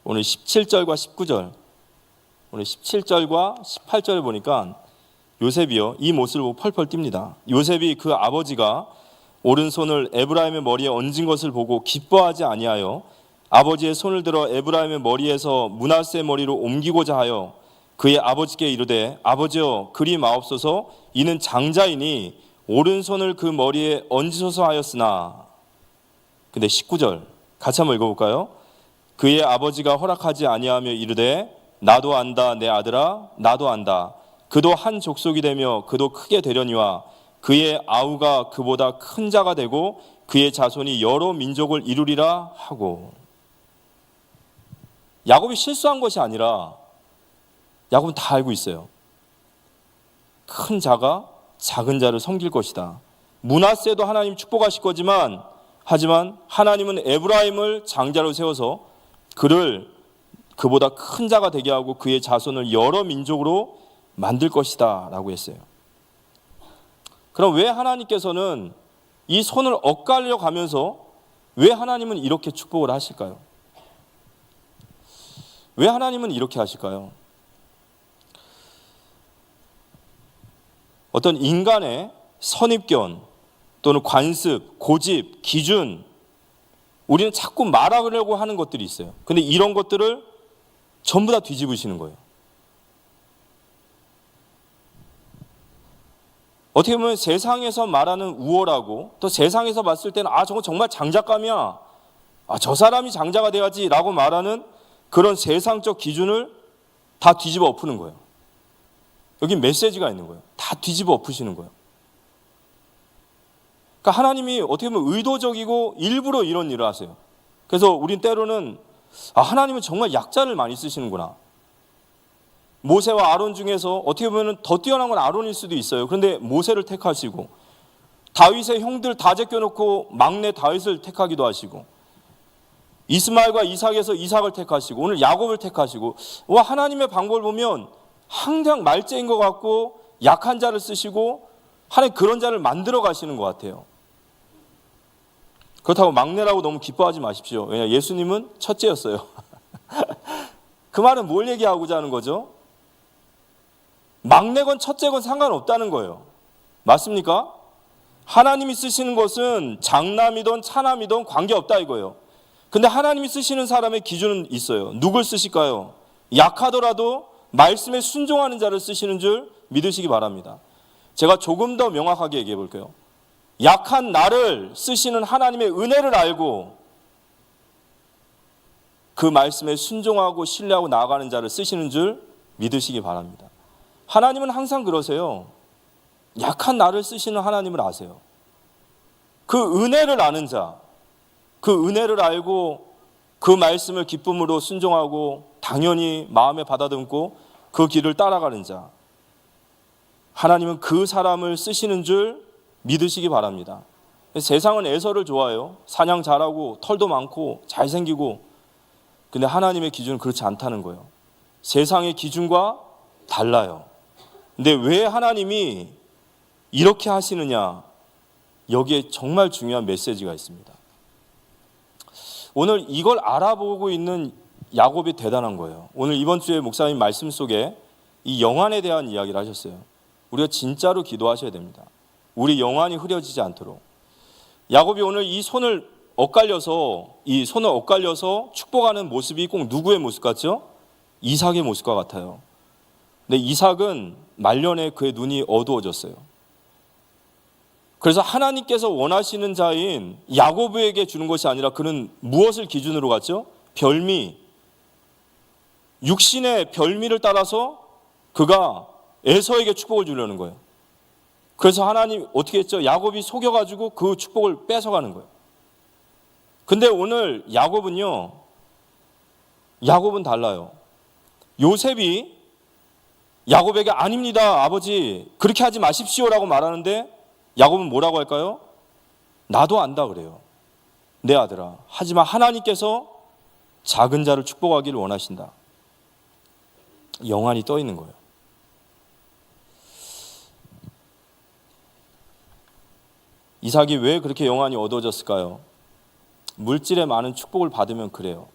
오늘 17절과 19절, 오늘 17절과 18절을 보니까 요셉이요, 이 모습을 보고 펄펄 뜁니다. 요셉이 그 아버지가 오른손을 에브라임의 머리에 얹은 것을 보고 기뻐하지 아니하여 아버지의 손을 들어 에브라임의 머리에서 므낫세 머리로 옮기고자 하여 그의 아버지께 이르되 아버지여 그리 마옵소서, 이는 장자이니 오른손을 그 머리에 얹으소서 하였으나. 근데 19절 같이 한번 읽어볼까요? 그의 아버지가 허락하지 아니하며 이르되 나도 안다 내 아들아 나도 안다. 그도 한 족속이 되며 그도 크게 되려니와 그의 아우가 그보다 큰 자가 되고 그의 자손이 여러 민족을 이루리라 하고. 야곱이 실수한 것이 아니라 야곱은 다 알고 있어요. 큰 자가 작은 자를 섬길 것이다. 므낫세도 하나님 축복하실 거지만 하지만 하나님은 에브라임을 장자로 세워서 그를 그보다 큰 자가 되게 하고 그의 자손을 여러 민족으로 만들 것이다 라고 했어요. 그럼 왜 하나님께서는 이 손을 엇갈려 가면서 왜 하나님은 이렇게 축복을 하실까요? 왜 하나님은 이렇게 하실까요? 어떤 인간의 선입견 또는 관습, 고집, 기준, 우리는 자꾸 말하려고 하는 것들이 있어요. 근데 이런 것들을 전부 다 뒤집으시는 거예요. 어떻게 보면 세상에서 말하는 우월하고 또 세상에서 봤을 때는 저건 정말 장작감이야. 저 사람이 장자가 돼야지 라고 말하는 그런 세상적 기준을 다 뒤집어 엎는 거예요. 여기 메시지가 있는 거예요. 다 뒤집어 엎으시는 거예요. 그러니까 하나님이 어떻게 보면 의도적이고 일부러 이런 일을 하세요. 그래서 우린 때로는 하나님은 정말 약자를 많이 쓰시는구나. 모세와 아론 중에서 어떻게 보면 더 뛰어난 건 아론일 수도 있어요. 그런데 모세를 택하시고 다윗의 형들 다 제껴놓고 막내 다윗을 택하기도 하시고 이스마엘과 이삭에서 이삭을 택하시고 오늘 야곱을 택하시고 하나님의 방법을 보면 항상 말재인 것 같고 약한 자를 쓰시고 하나님 그런 자를 만들어 가시는 것 같아요. 그렇다고 막내라고 너무 기뻐하지 마십시오. 왜냐 예수님은 첫째였어요. 그 말은 뭘 얘기하고자 하는 거죠? 막내건 첫째건 상관없다는 거예요. 맞습니까? 하나님이 쓰시는 것은 장남이든 차남이든 관계없다 이거예요. 근데 하나님이 쓰시는 사람의 기준은 있어요. 누굴 쓰실까요? 약하더라도 말씀에 순종하는 자를 쓰시는 줄 믿으시기 바랍니다. 제가 조금 더 명확하게 얘기해 볼게요. 약한 나를 쓰시는 하나님의 은혜를 알고 그 말씀에 순종하고 신뢰하고 나아가는 자를 쓰시는 줄 믿으시기 바랍니다. 하나님은 항상 그러세요. 약한 나를 쓰시는 하나님을 아세요. 그 은혜를 아는 자, 그 은혜를 알고 그 말씀을 기쁨으로 순종하고 당연히 마음에 받아들고 그 길을 따라가는 자, 하나님은 그 사람을 쓰시는 줄 믿으시기 바랍니다. 세상은 에서를 좋아해요. 사냥 잘하고 털도 많고 잘생기고. 근데 하나님의 기준은 그렇지 않다는 거예요. 세상의 기준과 달라요. 근데 왜 하나님이 이렇게 하시느냐? 여기에 정말 중요한 메시지가 있습니다. 오늘 이걸 알아보고 있는 야곱이 대단한 거예요. 오늘 이번 주에 목사님 말씀 속에 이 영안에 대한 이야기를 하셨어요. 우리가 진짜로 기도하셔야 됩니다. 우리 영안이 흐려지지 않도록. 야곱이 오늘 이 손을 엇갈려서 축복하는 모습이 꼭 누구의 모습 같죠? 이삭의 모습과 같아요. 근데 이삭은 말년에 그의 눈이 어두워졌어요. 그래서 하나님께서 원하시는 자인 야곱에게 주는 것이 아니라 그는 무엇을 기준으로 갔죠? 별미, 육신의 별미를 따라서 그가 에서에게 축복을 주려는 거예요. 그래서 하나님 어떻게 했죠? 야곱이 속여가지고 그 축복을 뺏어가는 거예요. 근데 오늘 야곱은 달라요. 요셉이 야곱에게 아닙니다 아버지 그렇게 하지 마십시오라고 말하는데 야곱은 뭐라고 할까요? 나도 안다 그래요. 내 아들아. 하지만 하나님께서 작은 자를 축복하기를 원하신다. 영안이 떠 있는 거예요. 이삭이 왜 그렇게 영안이 어두워졌을까요? 물질에 많은 축복을 받으면 그래요.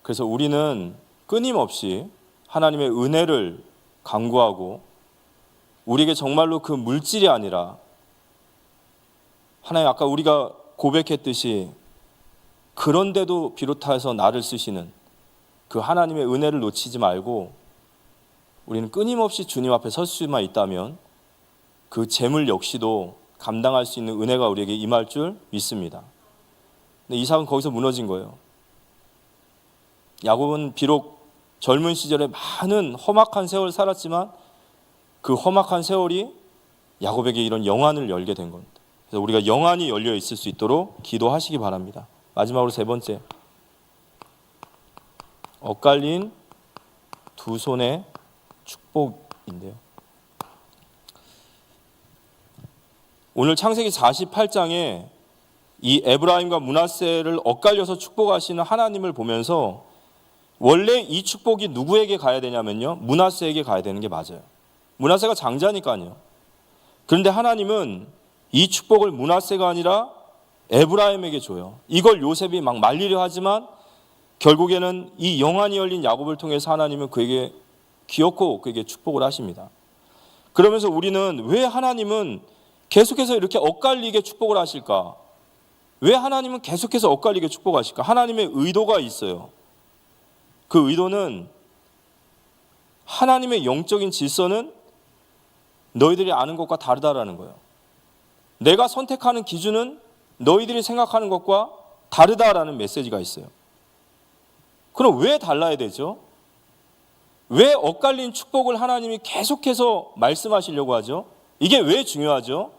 그래서 우리는 끊임없이 하나님의 은혜를 간구하고 우리에게 정말로 그 물질이 아니라 하나님 아까 우리가 고백했듯이 그런데도 비롯해서 나를 쓰시는 그 하나님의 은혜를 놓치지 말고 우리는 끊임없이 주님 앞에 설 수만 있다면 그 재물 역시도 감당할 수 있는 은혜가 우리에게 임할 줄 믿습니다. 근데 이삭은 거기서 무너진 거예요. 야곱은 비록 젊은 시절에 많은 험악한 세월을 살았지만 그 험악한 세월이 야곱에게 이런 영안을 열게 된 겁니다. 그래서 우리가 영안이 열려 있을 수 있도록 기도하시기 바랍니다. 마지막으로 세 번째, 엇갈린 두 손의 축복인데요. 오늘 창세기 48장에 이 에브라임과 므낫세를 엇갈려서 축복하시는 하나님을 보면서 원래 이 축복이 누구에게 가야 되냐면요, 므낫세에게 가야 되는 게 맞아요. 므낫세가 장자니까요. 그런데 하나님은 이 축복을 므낫세가 아니라 에브라임에게 줘요. 이걸 요셉이 막 말리려 하지만 결국에는 이 영안이 열린 야곱을 통해서 하나님은 그에게 기어코 그에게 축복을 하십니다. 그러면서 우리는 왜 하나님은 계속해서 이렇게 엇갈리게 축복을 하실까? 왜 하나님은 계속해서 엇갈리게 축복하실까? 하나님의 의도가 있어요. 그 의도는 하나님의 영적인 질서는 너희들이 아는 것과 다르다라는 거예요. 내가 선택하는 기준은 너희들이 생각하는 것과 다르다라는 메시지가 있어요. 그럼 왜 달라야 되죠? 왜 엇갈린 축복을 하나님이 계속해서 말씀하시려고 하죠? 이게 왜 중요하죠?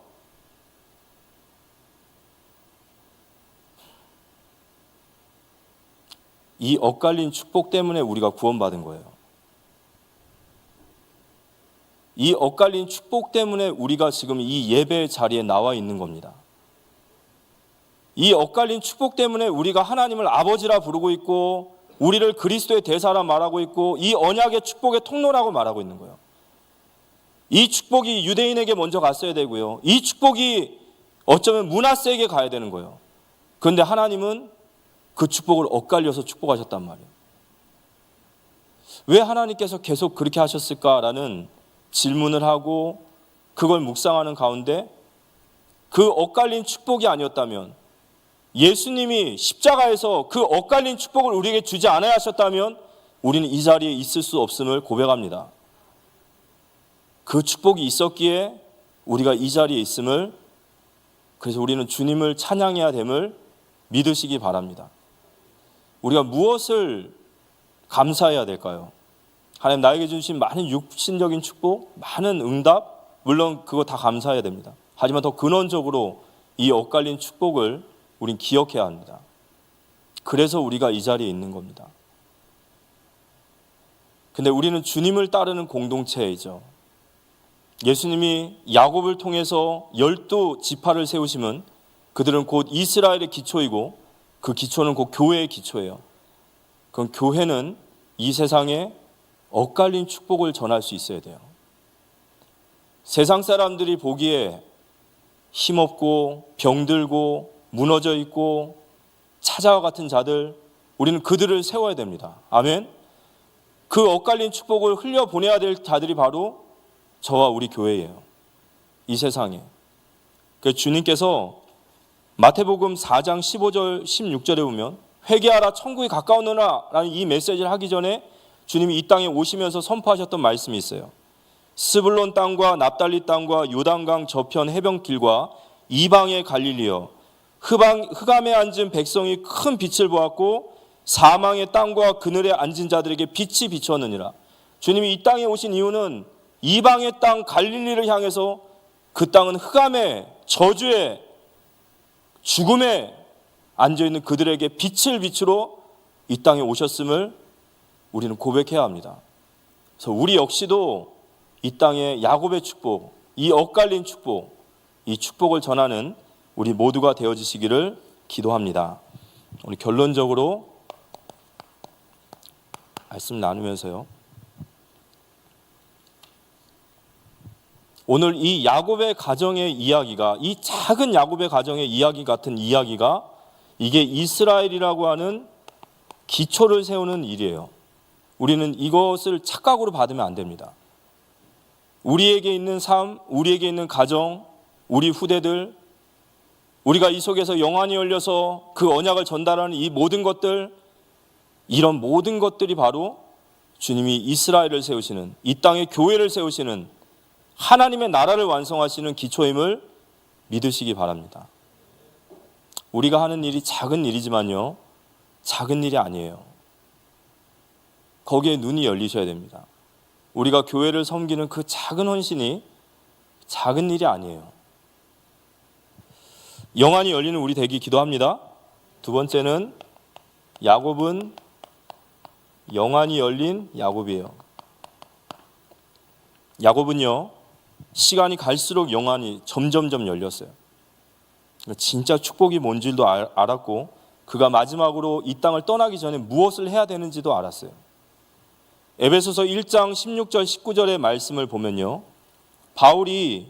이 엇갈린 축복 때문에 우리가 구원받은 거예요. 이 엇갈린 축복 때문에 우리가 지금 이 예배 자리에 나와 있는 겁니다. 이 엇갈린 축복 때문에 우리가 하나님을 아버지라 부르고 있고 우리를 그리스도의 대사라 말하고 있고 이 언약의 축복의 통로라고 말하고 있는 거예요. 이 축복이 유대인에게 먼저 갔어야 되고요. 이 축복이 어쩌면 므낫세에게 가야 되는 거예요. 그런데 하나님은 그 축복을 엇갈려서 축복하셨단 말이에요. 왜 하나님께서 계속 그렇게 하셨을까라는 질문을 하고 그걸 묵상하는 가운데 그 엇갈린 축복이 아니었다면, 예수님이 십자가에서 그 엇갈린 축복을 우리에게 주지 않아야 하셨다면 우리는 이 자리에 있을 수 없음을 고백합니다. 그 축복이 있었기에 우리가 이 자리에 있음을, 그래서 우리는 주님을 찬양해야 됨을 믿으시기 바랍니다. 우리가 무엇을 감사해야 될까요? 하나님 나에게 주신 많은 육신적인 축복, 많은 응답, 물론 그거 다 감사해야 됩니다. 하지만 더 근원적으로 이 엇갈린 축복을 우린 기억해야 합니다. 그래서 우리가 이 자리에 있는 겁니다. 근데 우리는 주님을 따르는 공동체이죠. 예수님이 야곱을 통해서 12지파를 세우심은 그들은 곧 이스라엘의 기초이고 그 기초는 곧 교회의 기초예요. 그럼 교회는 이 세상에 엇갈린 축복을 전할 수 있어야 돼요. 세상 사람들이 보기에 힘없고 병들고 무너져 있고 차자와 같은 자들, 우리는 그들을 세워야 됩니다. 아멘. 그 엇갈린 축복을 흘려보내야 될 자들이 바로 저와 우리 교회예요. 이 세상에. 그래서 주님께서 마태복음 4장 15절 16절에 보면 회개하라 천국이 가까우느라 라는 이 메시지를 하기 전에 주님이 이 땅에 오시면서 선포하셨던 말씀이 있어요. 스불론 땅과 납달리 땅과 요단강 저편 해변길과 이방의 갈릴리여, 흑암에 앉은 백성이 큰 빛을 보았고 사망의 땅과 그늘에 앉은 자들에게 빛이 비추었느니라. 주님이 이 땅에 오신 이유는 이방의 땅 갈릴리를 향해서 그 땅은 흑암의 저주의 죽음에 앉아있는 그들에게 빛을 비추러 이 땅에 오셨음을 우리는 고백해야 합니다. 그래서 우리 역시도 이 땅에 야곱의 축복, 이 엇갈린 축복, 이 축복을 전하는 우리 모두가 되어지시기를 기도합니다. 우리 결론적으로 말씀 나누면서요, 오늘 이 야곱의 가정의 이야기가, 이 작은 야곱의 가정의 이야기 같은 이야기가 이게 이스라엘이라고 하는 기초를 세우는 일이에요. 우리는 이것을 착각으로 받으면 안 됩니다. 우리에게 있는 삶, 우리에게 있는 가정, 우리 후대들, 우리가 이 속에서 영안이 열려서 그 언약을 전달하는 이 모든 것들, 이런 모든 것들이 바로 주님이 이스라엘을 세우시는, 이 땅에 교회를 세우시는, 하나님의 나라를 완성하시는 기초임을 믿으시기 바랍니다. 우리가 하는 일이 작은 일이지만요, 작은 일이 아니에요. 거기에 눈이 열리셔야 됩니다. 우리가 교회를 섬기는 그 작은 헌신이 작은 일이 아니에요. 영안이 열리는 우리 되기 기도합니다. 두 번째는 야곱은 영안이 열린 야곱이에요. 야곱은요, 시간이 갈수록 영안이 점점점 열렸어요. 진짜 축복이 뭔 줄도 알았고 그가 마지막으로 이 땅을 떠나기 전에 무엇을 해야 되는지도 알았어요. 에베소서 1장 16절 19절의 말씀을 보면요, 바울이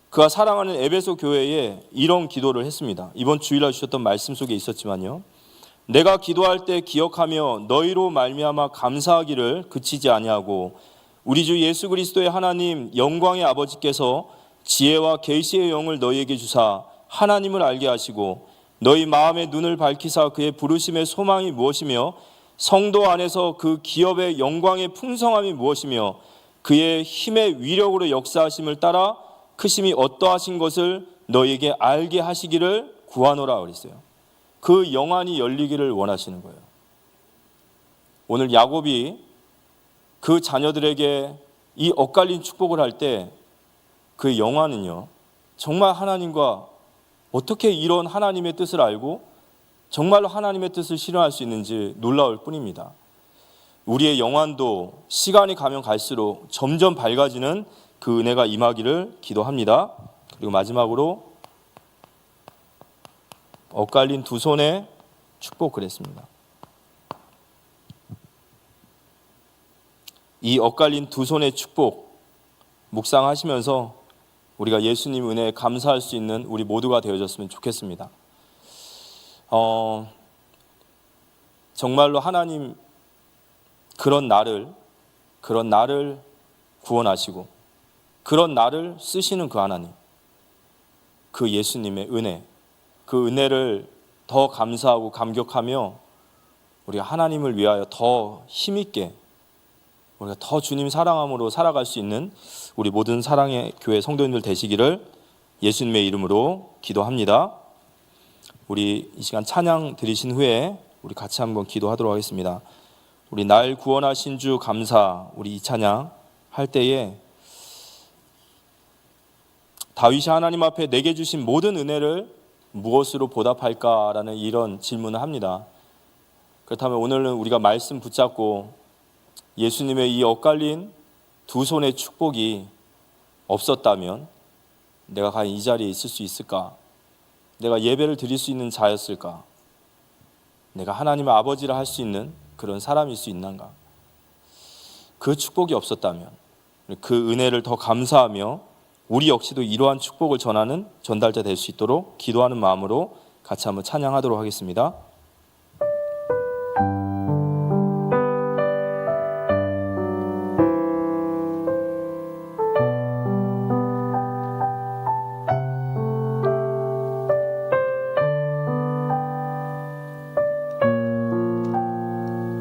그가 사랑하는 에베소 교회에 이런 기도를 했습니다. 이번 주일날 주셨던 말씀 속에 있었지만요, 내가 기도할 때 기억하며 너희로 말미암아 감사하기를 그치지 아니하고 우리 주 예수 그리스도의 하나님 영광의 아버지께서 지혜와 계시의 영을 너희에게 주사 하나님을 알게 하시고 너희 마음의 눈을 밝히사 그의 부르심의 소망이 무엇이며 성도 안에서 그 기업의 영광의 풍성함이 무엇이며 그의 힘의 위력으로 역사하심을 따라 크심이 어떠하신 것을 너희에게 알게 하시기를 구하노라 그랬어요. 그 영안이 열리기를 원하시는 거예요. 오늘 야곱이 그 자녀들에게 이 엇갈린 축복을 할 때 그 영화는요, 정말 하나님과 어떻게 이런 하나님의 뜻을 알고 정말로 하나님의 뜻을 실현할 수 있는지 놀라울 뿐입니다. 우리의 영안도 시간이 가면 갈수록 점점 밝아지는 그 은혜가 임하기를 기도합니다. 그리고 마지막으로 엇갈린 두 손의 축복 그랬습니다. 이 엇갈린 두 손의 축복 묵상하시면서 우리가 예수님 은혜에 감사할 수 있는 우리 모두가 되어졌으면 좋겠습니다. 정말로 하나님 그런 나를 구원하시고 그런 나를 쓰시는 그 하나님, 그 예수님의 은혜, 그 은혜를 더 감사하고 감격하며 우리가 하나님을 위하여 더 힘있게 우리가 더 주님 사랑함으로 살아갈 수 있는 우리 모든 사랑의 교회 성도님들 되시기를 예수님의 이름으로 기도합니다. 우리 이 시간 찬양 드리신 후에 우리 같이 한번 기도하도록 하겠습니다. 우리 날 구원하신 주 감사, 우리 이 찬양 할 때에 다윗이 하나님 앞에 내게 주신 모든 은혜를 무엇으로 보답할까라는 이런 질문을 합니다. 그렇다면 오늘은 우리가 말씀 붙잡고 예수님의 이 엇갈린 두 손의 축복이 없었다면 내가 과연 이 자리에 있을 수 있을까? 내가 예배를 드릴 수 있는 자였을까? 내가 하나님의 아버지라 할 수 있는 그런 사람일 수 있는가? 그 축복이 없었다면 그 은혜를 더 감사하며 우리 역시도 이러한 축복을 전하는 전달자 될 수 있도록 기도하는 마음으로 같이 한번 찬양하도록 하겠습니다.